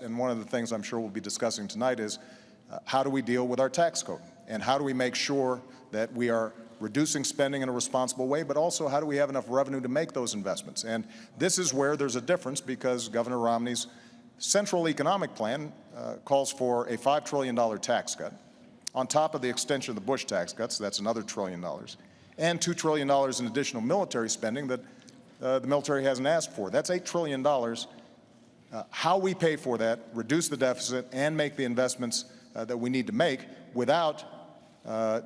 and one of the things I'm sure we'll be discussing tonight is how do we deal with our tax code? And how do we make sure that we are reducing spending in a responsible way, but also how do we have enough revenue to make those investments? And this is where there's a difference, because Governor Romney's central economic plan calls for a $5 trillion tax cut, on top of the extension of the Bush tax cuts, that's another $1 trillion, and $2 trillion in additional military spending that the military hasn't asked for. That's $8 trillion. How we pay for that, reduce the deficit, and make the investments that we need to make without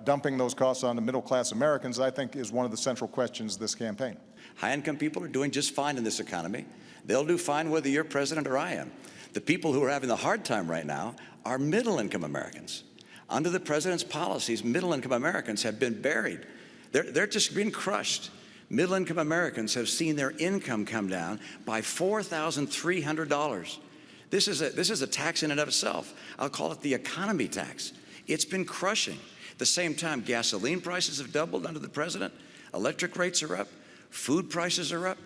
dumping those costs on the middle-class Americans, I think, is one of the central questions of this campaign. High-income people are doing just fine in this economy. They'll do fine whether you're president or I am. The people who are having the hard time right now are middle-income Americans. Under the president's policies, middle-income Americans have been buried. They're just being crushed. Middle-income Americans have seen their income come down by $4,300. This is a tax in and of itself. I'll call it the economy tax. It's been crushing. At the same time, gasoline prices have doubled under the president. Electric rates are up. Food prices are up.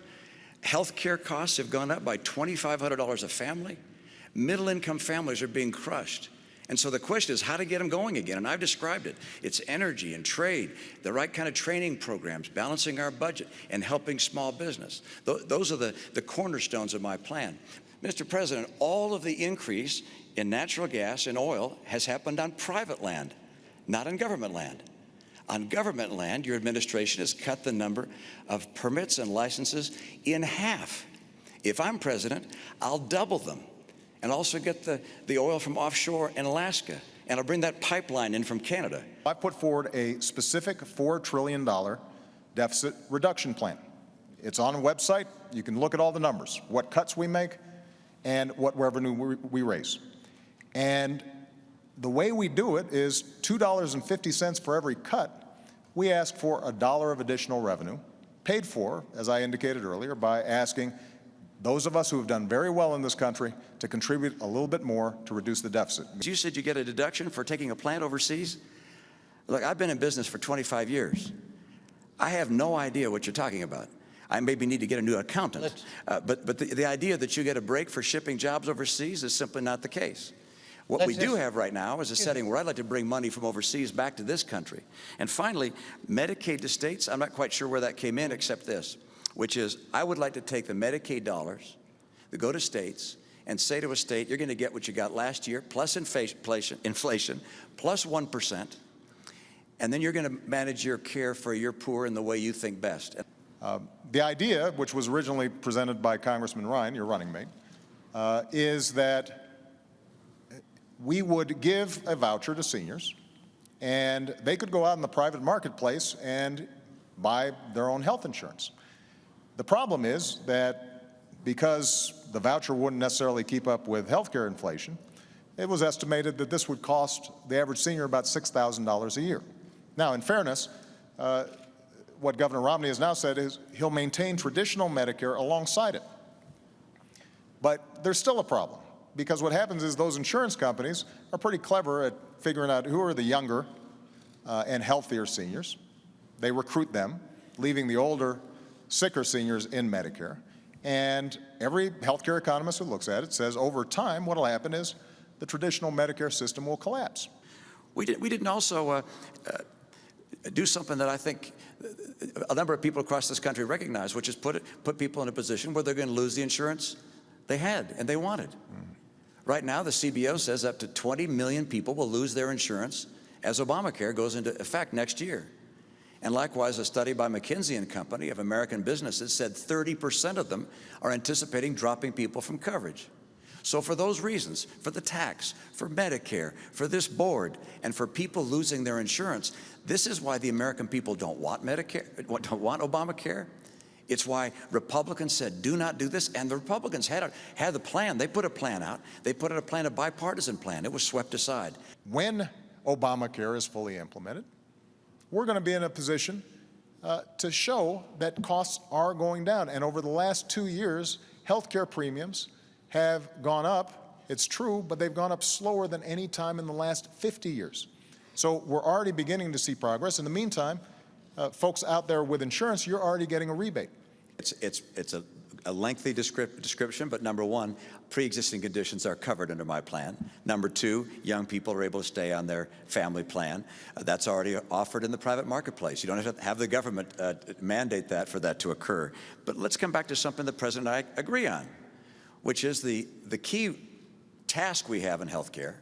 Health care costs have gone up by $2,500 a family. Middle-income families are being crushed. And so the question is how to get them going again. And I've described it. It's energy and trade, the right kind of training programs, balancing our budget, and helping small business. Those are the cornerstones of my plan. Mr. President, all of the increase in natural gas and oil has happened on private land, not on government land. On government land, your administration has cut the number of permits and licenses in half. If I'm president, I'll double them, and also get the oil from offshore in Alaska, and I'll bring that pipeline in from Canada. I put forward a specific $4 trillion deficit reduction plan. It's on a website. You can look at all the numbers, what cuts we make and what revenue we raise. And the way we do it is $2.50 for every cut. We ask for $1 of additional revenue, paid for, as I indicated earlier, by asking those of us who have done very well in this country to contribute a little bit more to reduce the deficit. You said you get a deduction for taking a plant overseas? Look, I've been in business for 25 years. I have no idea what you're talking about. I maybe need to get a new accountant. But the idea that you get a break for shipping jobs overseas is simply not the case. What we do have right now is a setting where I'd like to bring money from overseas back to this country. And finally, Medicaid to states, I'm not quite sure where that came in except this, which is I would like to take the Medicaid dollars that go to states and say to a state, you're going to get what you got last year, plus inflation, plus 1%, and then you're going to manage your care for your poor in the way you think best. The idea, which was originally presented by Congressman Ryan, your running mate, is that we would give a voucher to seniors, and they could go out in the private marketplace and buy their own health insurance. The problem is that because the voucher wouldn't necessarily keep up with healthcare inflation, it was estimated that this would cost the average senior about $6,000 a year. Now, in fairness, what Governor Romney has now said is he'll maintain traditional Medicare alongside it. But there's still a problem, because what happens is those insurance companies are pretty clever at figuring out who are the younger and healthier seniors. They recruit them, leaving the older, sicker seniors in Medicare. And every healthcare economist who looks at it says over time what will happen is the traditional Medicare system will collapse. We didn't also do something that I think a number of people across this country recognize, which is put people in a position where they're going to lose the insurance they had and they wanted. Right now, the CBO says up to 20 million people will lose their insurance as Obamacare goes into effect next year. And likewise, a study by McKinsey & Company of American businesses said 30% of them are anticipating dropping people from coverage. So for those reasons, for the tax, for Medicare, for this board, and for people losing their insurance, this is why the American people don't want Medicare, don't want Obamacare. It's why Republicans said, do not do this. And the Republicans had the plan. They put a plan out. They put out a plan, a bipartisan plan. It was swept aside. When Obamacare is fully implemented, we're going to be in a position to show that costs are going down. And over the last 2 years, health care premiums have gone up. It's true, but they've gone up slower than any time in the last 50 years. So we're already beginning to see progress. In the meantime, folks out there with insurance, you're already getting a rebate. It's a lengthy description, but number one, pre-existing conditions are covered under my plan. Number two, young people are able to stay on their family plan. That's already offered in the private marketplace. You don't have to have the government mandate that for that to occur. But let's come back to something the President and I agree on, which is the key task we have in healthcare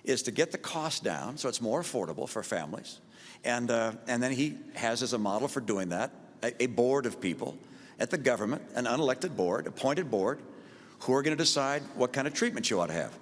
is to get the cost down so it's more affordable for families. And then he has as a model for doing that a board of people at the government, an unelected board, appointed board, who are going to decide what kind of treatment you ought to have.